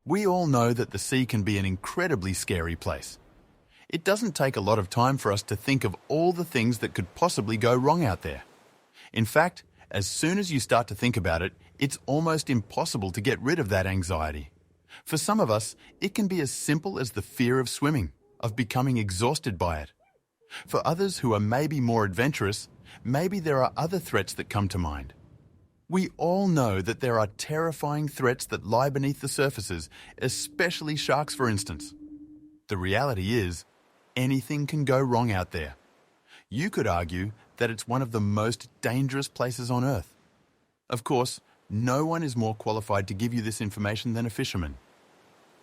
We all know that the sea can be an incredibly scary place. It doesn't take a lot of time for us to think of all the things that could possibly go wrong out there. In fact, as soon as you start to think about it, it's almost impossible to get rid of that anxiety. For some of us, it can be as simple as the fear of swimming, of becoming exhausted by it. For others who are maybe more adventurous, maybe there are other threats that come to mind. We all know that there are terrifying threats that lie beneath the surfaces, especially sharks, for instance. The reality is, anything can go wrong out there. You could argue that it's one of the most dangerous places on Earth. Of course, no one is more qualified to give you this information than a fisherman.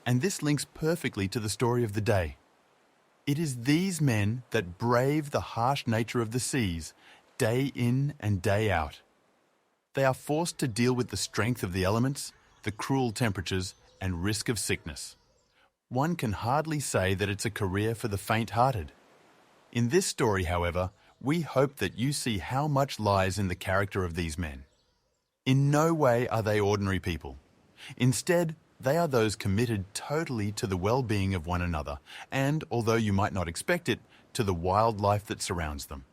And this links perfectly to the story of the day. It is these men that brave the harsh nature of the seas, day in and day out. They are forced to deal with the strength of the elements, the cruel temperatures, and risk of sickness. One can hardly say that it's a career for the faint-hearted. In this story, however, we hope that you see how much lies in the character of these men. In no way are they ordinary people. Instead, they are those committed totally to the well-being of one another and, although you might not expect it, to the wildlife that surrounds them.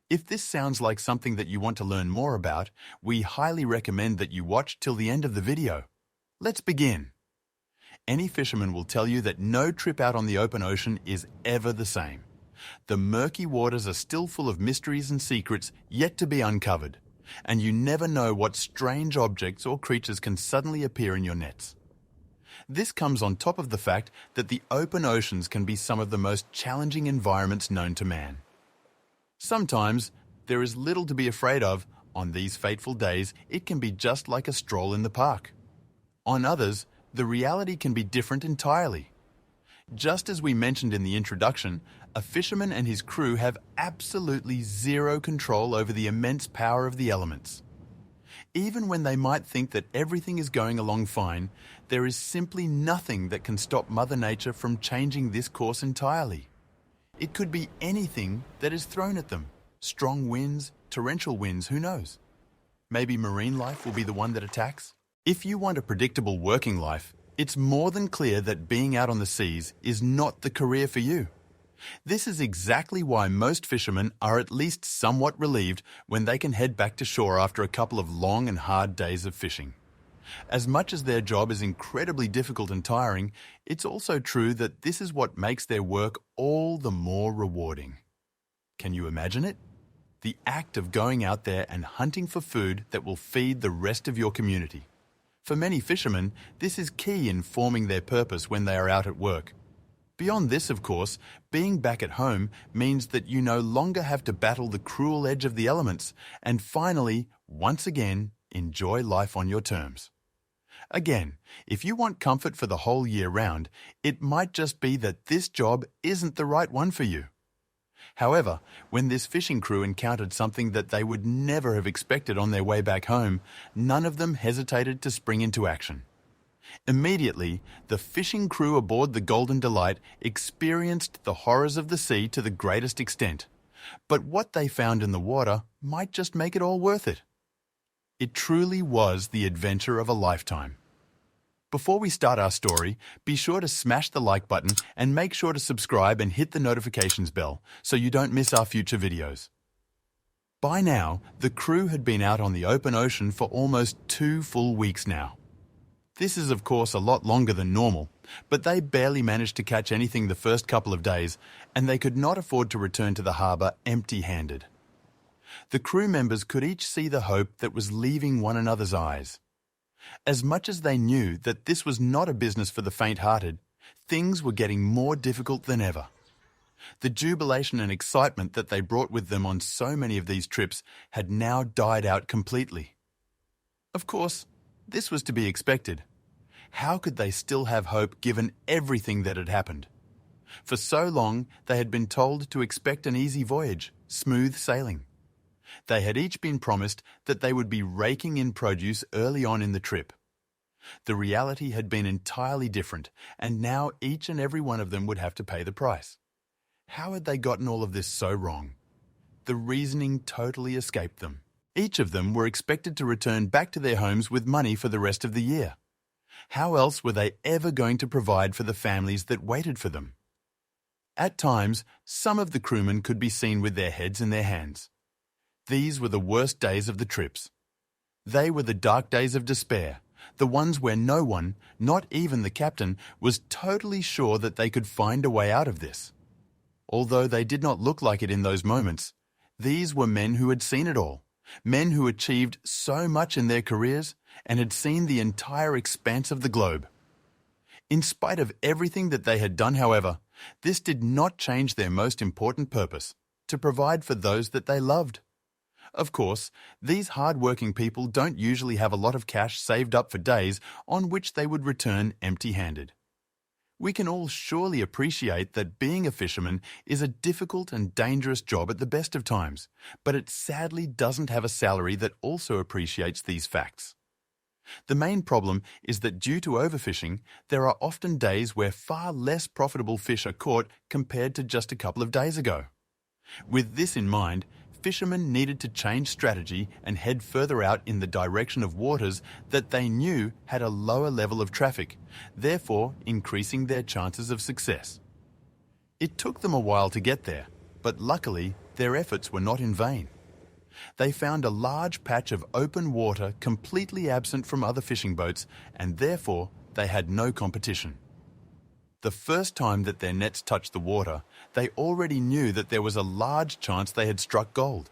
If this sounds like something that you want to learn more about, we highly recommend that you watch till the end of the video. Let's begin. Any fisherman will tell you that no trip out on the open ocean is ever the same. The murky waters are still full of mysteries and secrets yet to be uncovered, and you never know what strange objects or creatures can suddenly appear in your nets. This comes on top of the fact that the open oceans can be some of the most challenging environments known to man. Sometimes, there is little to be afraid of. On these fateful days, it can be just like a stroll in the park. On others, the reality can be different entirely. Just as we mentioned in the introduction, a fisherman and his crew have absolutely zero control over the immense power of the elements. Even when they might think that everything is going along fine, there is simply nothing that can stop Mother Nature from changing this course entirely. It could be anything that is thrown at them. Strong winds, torrential winds, who knows? Maybe marine life will be the one that attacks? If you want a predictable working life, it's more than clear that being out on the seas is not the career for you. This is exactly why most fishermen are at least somewhat relieved when they can head back to shore after a couple of long and hard days of fishing. As much as their job is incredibly difficult and tiring, it's also true that this is what makes their work all the more rewarding. Can you imagine it? The act of going out there and hunting for food that will feed the rest of your community. For many fishermen, this is key in forming their purpose when they are out at work. Beyond this, of course, being back at home means that you no longer have to battle the cruel edge of the elements and finally, once again, enjoy life on your terms. Again, if you want comfort for the whole year round, it might just be that this job isn't the right one for you. However, when this fishing crew encountered something that they would never have expected on their way back home, none of them hesitated to spring into action. Immediately, the fishing crew aboard the Golden Delight experienced the horrors of the sea to the greatest extent. But what they found in the water might just make it all worth it. It truly was the adventure of a lifetime. Before we start our story, be sure to smash the like button and make sure to subscribe and hit the notifications bell so you don't miss our future videos. By now, the crew had been out on the open ocean for almost 2 full weeks now. This is of course a lot longer than normal, but they barely managed to catch anything the first couple of days, and they could not afford to return to the harbour empty-handed. The crew members could each see the hope that was leaving one another's eyes. As much as they knew that this was not a business for the faint-hearted, things were getting more difficult than ever. The jubilation and excitement that they brought with them on so many of these trips had now died out completely. Of course, this was to be expected. How could they still have hope given everything that had happened? For so long, they had been told to expect an easy voyage, smooth sailing. They had each been promised that they would be raking in produce early on in the trip. The reality had been entirely different, and now each and every one of them would have to pay the price. How had they gotten all of this so wrong? The reasoning totally escaped them. Each of them were expected to return back to their homes with money for the rest of the year. How else were they ever going to provide for the families that waited for them? At times, some of the crewmen could be seen with their heads in their hands. These were the worst days of the trips. They were the dark days of despair, the ones where no one, not even the captain, was totally sure that they could find a way out of this. Although they did not look like it in those moments, these were men who had seen it all, men who achieved so much in their careers and had seen the entire expanse of the globe. In spite of everything that they had done, however, this did not change their most important purpose, to provide for those that they loved. Of course, these hard-working people don't usually have a lot of cash saved up for days on which they would return empty-handed. We can all surely appreciate that being a fisherman is a difficult and dangerous job at the best of times, but it sadly doesn't have a salary that also appreciates these facts. The main problem is that due to overfishing, there are often days where far less profitable fish are caught compared to just a couple of days ago. With this in mind, fishermen needed to change strategy and head further out in the direction of waters that they knew had a lower level of traffic, therefore increasing their chances of success. It took them a while to get there, but luckily their efforts were not in vain. They found a large patch of open water completely absent from other fishing boats, and therefore they had no competition. The first time that their nets touched the water, they already knew that there was a large chance they had struck gold.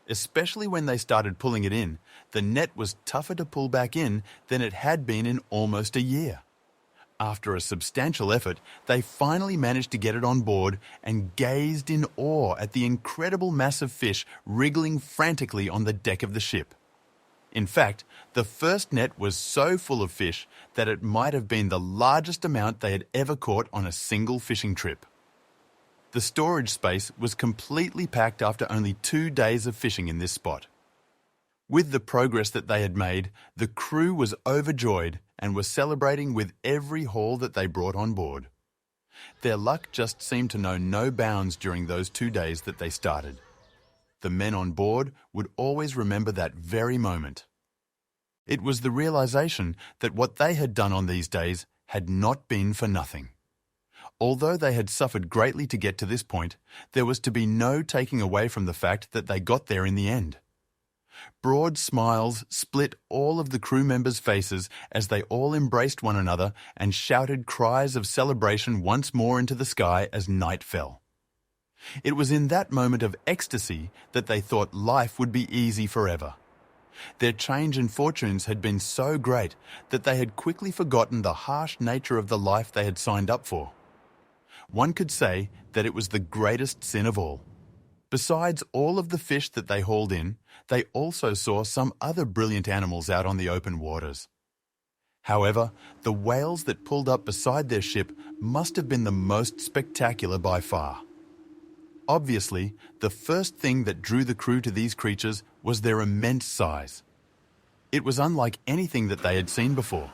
Especially when they started pulling it in, the net was tougher to pull back in than it had been in almost a year. After a substantial effort, they finally managed to get it on board and gazed in awe at the incredible mass of fish wriggling frantically on the deck of the ship. In fact, the first net was so full of fish that it might have been the largest amount they had ever caught on a single fishing trip. The storage space was completely packed after only 2 days of fishing in this spot. With the progress that they had made, the crew was overjoyed and were celebrating with every haul that they brought on board. Their luck just seemed to know no bounds during those 2 days that they started. The men on board would always remember that very moment. It was the realization that what they had done on these days had not been for nothing. Although they had suffered greatly to get to this point, there was to be no taking away from the fact that they got there in the end. Broad smiles split all of the crew members' faces as they all embraced one another and shouted cries of celebration once more into the sky as night fell. It was in that moment of ecstasy that they thought life would be easy forever. Their change in fortunes had been so great that they had quickly forgotten the harsh nature of the life they had signed up for. One could say that it was the greatest sin of all. Besides all of the fish that they hauled in, they also saw some other brilliant animals out on the open waters. However, the whales that pulled up beside their ship must have been the most spectacular by far. Obviously, the first thing that drew the crew to these creatures was their immense size. It was unlike anything that they had seen before.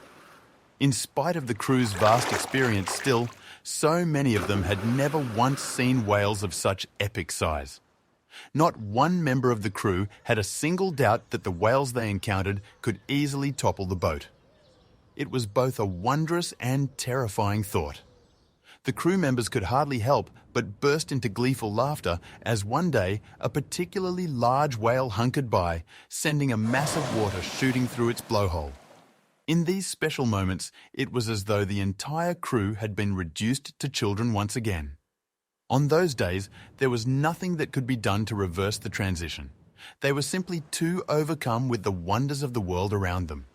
In spite of the crew's vast experience still, so many of them had never once seen whales of such epic size. Not one member of the crew had a single doubt that the whales they encountered could easily topple the boat. It was both a wondrous and terrifying thought. The crew members could hardly help but burst into gleeful laughter as one day a particularly large whale hunkered by, sending a mass of water shooting through its blowhole. In these special moments, it was as though the entire crew had been reduced to children once again. On those days, there was nothing that could be done to reverse the transition. They were simply too overcome with the wonders of the world around them.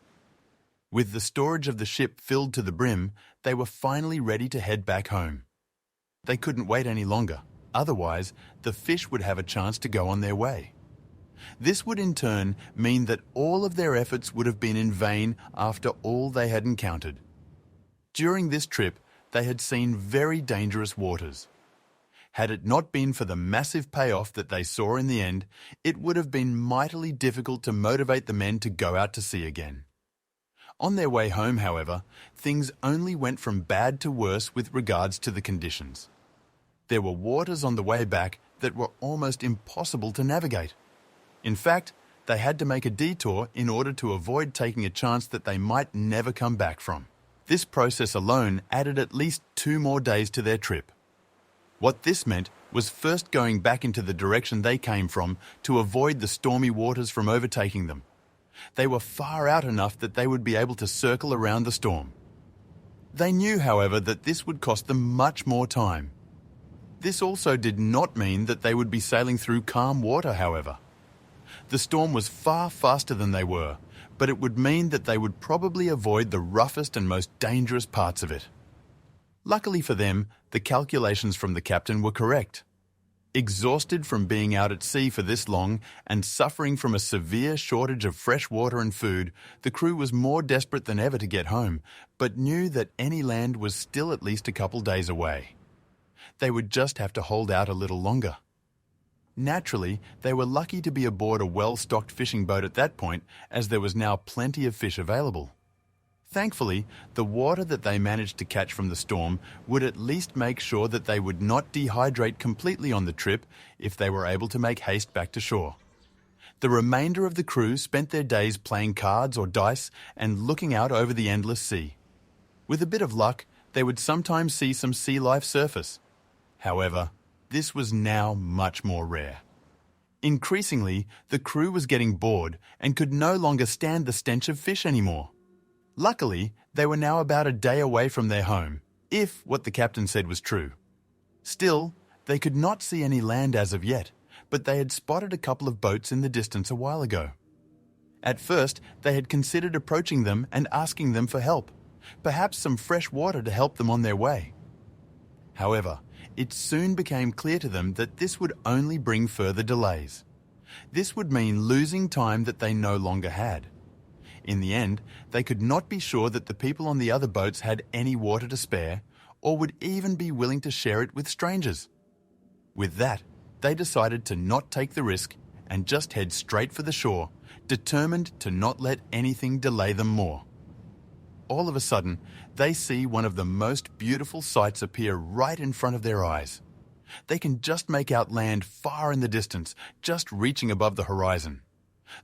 With the storage of the ship filled to the brim, they were finally ready to head back home. They couldn't wait any longer, otherwise the fish would have a chance to go on their way. This would in turn mean that all of their efforts would have been in vain after all they had encountered. During this trip, they had seen very dangerous waters. Had it not been for the massive payoff that they saw in the end, it would have been mightily difficult to motivate the men to go out to sea again. On their way home, however, things only went from bad to worse with regards to the conditions. There were waters on the way back that were almost impossible to navigate. In fact, they had to make a detour in order to avoid taking a chance that they might never come back from. This process alone added at least 2 more days to their trip. What this meant was first going back into the direction they came from to avoid the stormy waters from overtaking them. They were far out enough that they would be able to circle around the storm. They knew, however, that this would cost them much more time. This also did not mean that they would be sailing through calm water, however. The storm was far faster than they were, but it would mean that they would probably avoid the roughest and most dangerous parts of it. Luckily for them, the calculations from the captain were correct. Exhausted from being out at sea for this long and suffering from a severe shortage of fresh water and food, the crew was more desperate than ever to get home, but knew that any land was still at least a couple days away. They would just have to hold out a little longer. Naturally, they were lucky to be aboard a well-stocked fishing boat at that point, as there was now plenty of fish available. Thankfully, the water that they managed to catch from the storm would at least make sure that they would not dehydrate completely on the trip if they were able to make haste back to shore. The remainder of the crew spent their days playing cards or dice and looking out over the endless sea. With a bit of luck, they would sometimes see some sea life surface. However, this was now much more rare. Increasingly, the crew was getting bored and could no longer stand the stench of fish anymore. Luckily, they were now about a day away from their home, if what the captain said was true. Still, they could not see any land as of yet, but they had spotted a couple of boats in the distance a while ago. At first, they had considered approaching them and asking them for help, perhaps some fresh water to help them on their way. However, it soon became clear to them that this would only bring further delays. This would mean losing time that they no longer had. In the end, they could not be sure that the people on the other boats had any water to spare, or would even be willing to share it with strangers. With that, they decided to not take the risk and just head straight for the shore, determined to not let anything delay them more. All of a sudden, they see one of the most beautiful sights appear right in front of their eyes. They can just make out land far in the distance, just reaching above the horizon.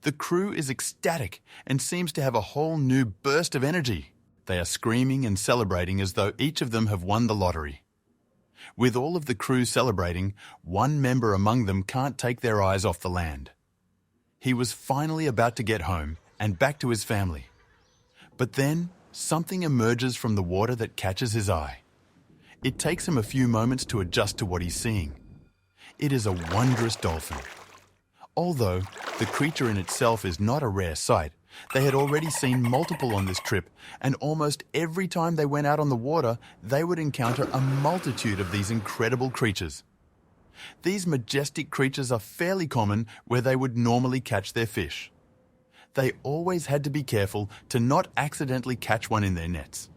The crew is ecstatic and seems to have a whole new burst of energy. They are screaming and celebrating as though each of them have won the lottery. With all of the crew celebrating, one member among them can't take their eyes off the land. He was finally about to get home and back to his family. But then, something emerges from the water that catches his eye. It takes him a few moments to adjust to what he's seeing. It is a wondrous dolphin. Although the creature in itself is not a rare sight, they had already seen multiple on this trip, and almost every time they went out on the water, they would encounter a multitude of these incredible creatures. These majestic creatures are fairly common where they would normally catch their fish. They always had to be careful to not accidentally catch one in their nets.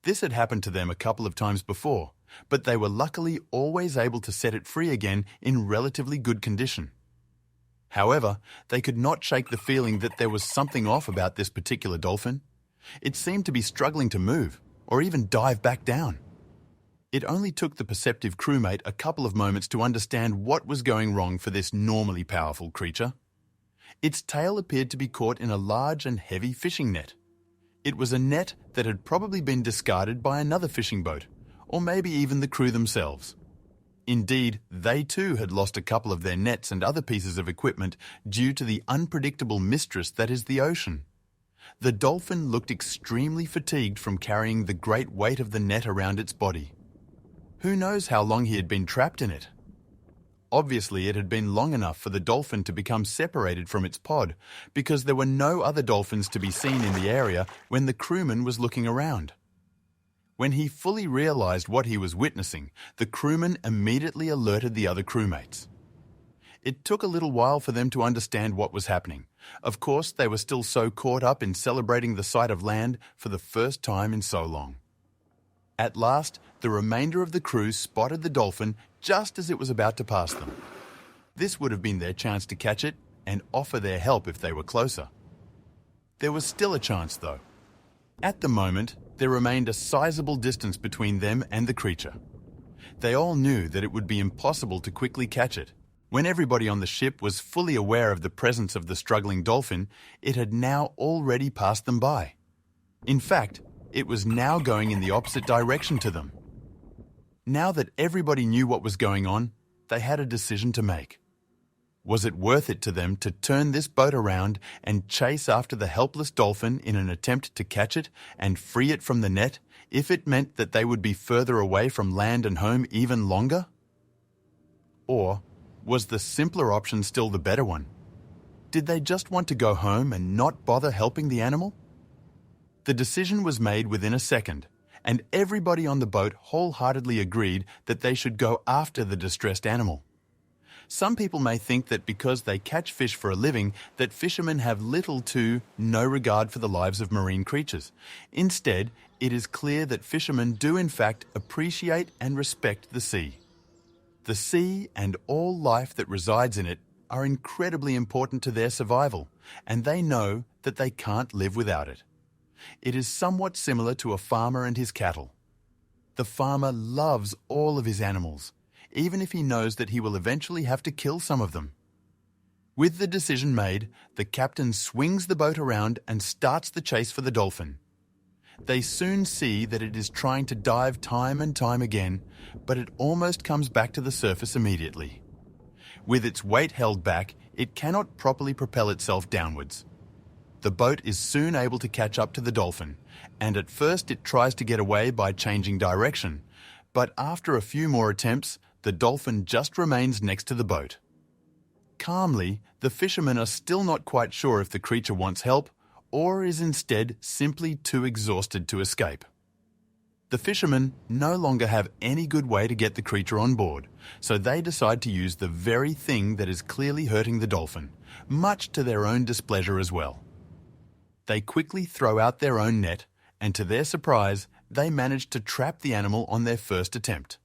This had happened to them a couple of times before, but they were luckily always able to set it free again in relatively good condition. However, they could not shake the feeling that there was something off about this particular dolphin. It seemed to be struggling to move, or even dive back down. It only took the perceptive crewmate a couple of moments to understand what was going wrong for this normally powerful creature. Its tail appeared to be caught in a large and heavy fishing net. It was a net that had probably been discarded by another fishing boat, or maybe even the crew themselves. Indeed, they too had lost a couple of their nets and other pieces of equipment due to the unpredictable mistress that is the ocean. The dolphin looked extremely fatigued from carrying the great weight of the net around its body. Who knows how long he had been trapped in it? Obviously, it had been long enough for the dolphin to become separated from its pod, because there were no other dolphins to be seen in the area when the crewman was looking around. When he fully realized what he was witnessing, the crewman immediately alerted the other crewmates. It took a little while for them to understand what was happening. Of course, they were still so caught up in celebrating the sight of land for the first time in so long. At last, the remainder of the crew spotted the dolphin just as it was about to pass them. This would have been their chance to catch it and offer their help if they were closer. There was still a chance, though. At the moment, there remained a sizable distance between them and the creature. They all knew that it would be impossible to quickly catch it, When everybody on the ship was fully aware of the presence of the struggling dolphin, it had now already passed them by. In fact, it was now going in the opposite direction to them. Now that everybody knew what was going on, they had a decision to make. Was it worth it to them to turn this boat around and chase after the helpless dolphin in an attempt to catch it and free it from the net if it meant that they would be further away from land and home even longer? Or was the simpler option still the better one? Did they just want to go home and not bother helping the animal? The decision was made within a second, and everybody on the boat wholeheartedly agreed that they should go after the distressed animal. Some people may think that because they catch fish for a living, that fishermen have little to no regard for the lives of marine creatures. Instead, it is clear that fishermen do in fact appreciate and respect the sea. The sea and all life that resides in it are incredibly important to their survival, and they know that they can't live without it. It is somewhat similar to a farmer and his cattle. The farmer loves all of his animals, even if he knows that he will eventually have to kill some of them. With the decision made, the captain swings the boat around and starts the chase for the dolphin. They soon see that it is trying to dive time and time again, but it almost comes back to the surface immediately. With its weight held back, it cannot properly propel itself downwards. The boat is soon able to catch up to the dolphin, and at first it tries to get away by changing direction, but after a few more attempts, the dolphin just remains next to the boat. Calmly, the fishermen are still not quite sure if the creature wants help or is instead simply too exhausted to escape. The fishermen no longer have any good way to get the creature on board, so they decide to use the very thing that is clearly hurting the dolphin, much to their own displeasure as well. They quickly throw out their own net, and to their surprise, they manage to trap the animal on their first attempt.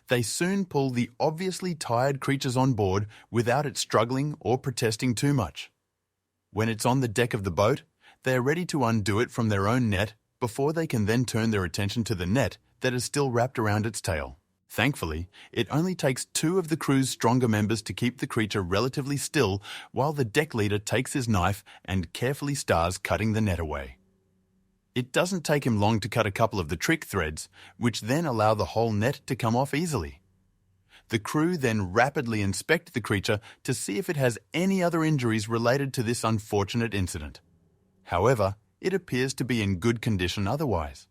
They soon pull the obviously tired creatures on board without it struggling or protesting too much. When it's on the deck of the boat, they are ready to undo it from their own net before they can then turn their attention to the net that is still wrapped around its tail. Thankfully, it only takes 2 of the crew's stronger members to keep the creature relatively still while the deck leader takes his knife and carefully starts cutting the net away. It doesn't take him long to cut a couple of the trick threads, which then allow the whole net to come off easily. The crew then rapidly inspect the creature to see if it has any other injuries related to this unfortunate incident. However, it appears to be in good condition otherwise.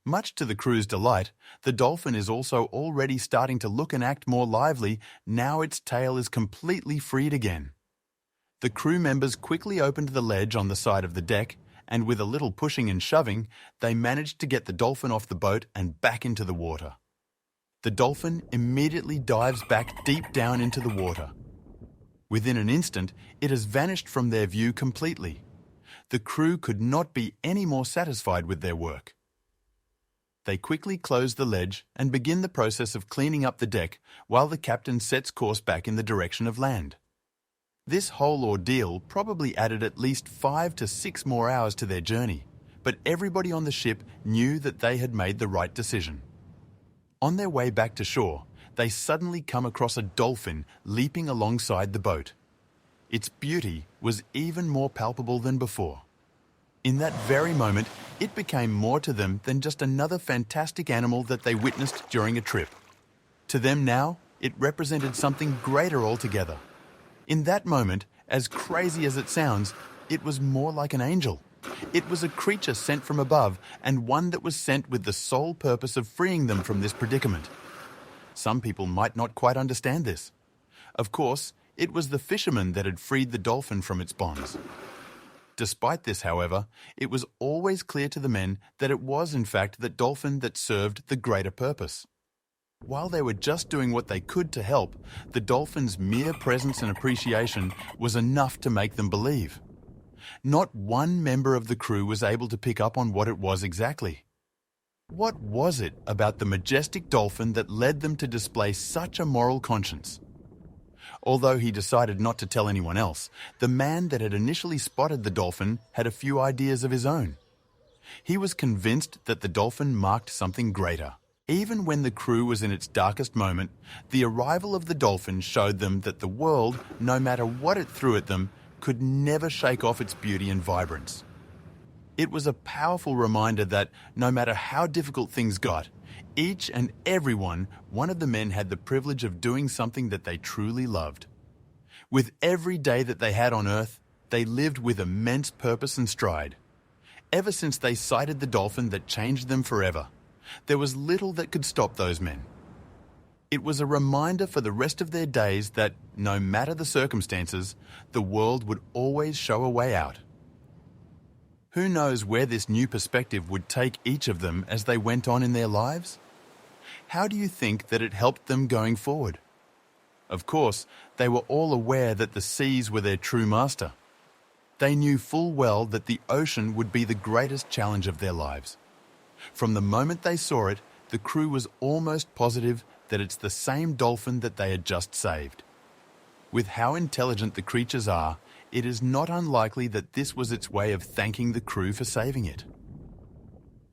Much to the crew's delight, the dolphin is also already starting to look and act more lively now its tail is completely freed again. The crew members quickly opened the ledge on the side of the deck, and with a little pushing and shoving, they managed to get the dolphin off the boat and back into the water. The dolphin immediately dives back deep down into the water. Within an instant, it has vanished from their view completely. The crew could not be any more satisfied with their work. They quickly close the ledge and begin the process of cleaning up the deck while the captain sets course back in the direction of land. This whole ordeal probably added at least 5 to 6 more hours to their journey, but everybody on the ship knew that they had made the right decision. On their way back to shore, they suddenly come across a dolphin leaping alongside the boat. Its beauty was even more palpable than before. In that very moment, it became more to them than just another fantastic animal that they witnessed during a trip. To them now, it represented something greater altogether. In that moment, as crazy as it sounds, it was more like an angel. It was a creature sent from above, and one that was sent with the sole purpose of freeing them from this predicament. Some people might not quite understand this. Of course, it was the fisherman that had freed the dolphin from its bonds. Despite this, however, it was always clear to the men that it was in fact the dolphin that served the greater purpose. While they were just doing what they could to help, the dolphin's mere presence and appreciation was enough to make them believe. Not one member of the crew was able to pick up on what it was exactly. What was it about the majestic dolphin that led them to display such a moral conscience? Although he decided not to tell anyone else, the man that had initially spotted the dolphin had a few ideas of his own. He was convinced that the dolphin marked something greater. Even when the crew was in its darkest moment, the arrival of the dolphin showed them that the world, no matter what it threw at them, could never shake off its beauty and vibrance. It was a powerful reminder that, no matter how difficult things got, each and every one of the men had the privilege of doing something that they truly loved. With every day that they had on Earth, they lived with immense purpose and stride. Ever since they sighted the dolphin that changed them forever, there was little that could stop those men. It was a reminder for the rest of their days that, no matter the circumstances, the world would always show a way out. Who knows where this new perspective would take each of them as they went on in their lives? How do you think that it helped them going forward? Of course, they were all aware that the seas were their true master. They knew full well that the ocean would be the greatest challenge of their lives. From the moment they saw it, the crew was almost positive that it's the same dolphin that they had just saved. With how intelligent the creatures are, it is not unlikely that this was its way of thanking the crew for saving it.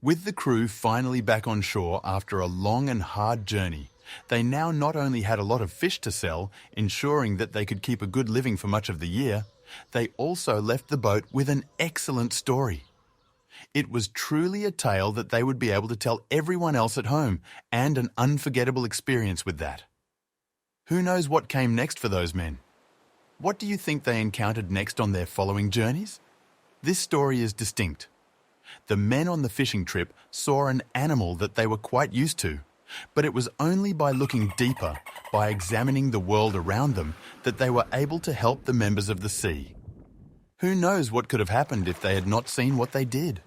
With the crew finally back on shore after a long and hard journey, they now not only had a lot of fish to sell, ensuring that they could keep a good living for much of the year, they also left the boat with an excellent story. It was truly a tale that they would be able to tell everyone else at home, and an unforgettable experience with that. Who knows what came next for those men? What do you think they encountered next on their following journeys? This story is distinct. The men on the fishing trip saw an animal that they were quite used to, but it was only by looking deeper, by examining the world around them, that they were able to help the members of the sea. Who knows what could have happened if they had not seen what they did?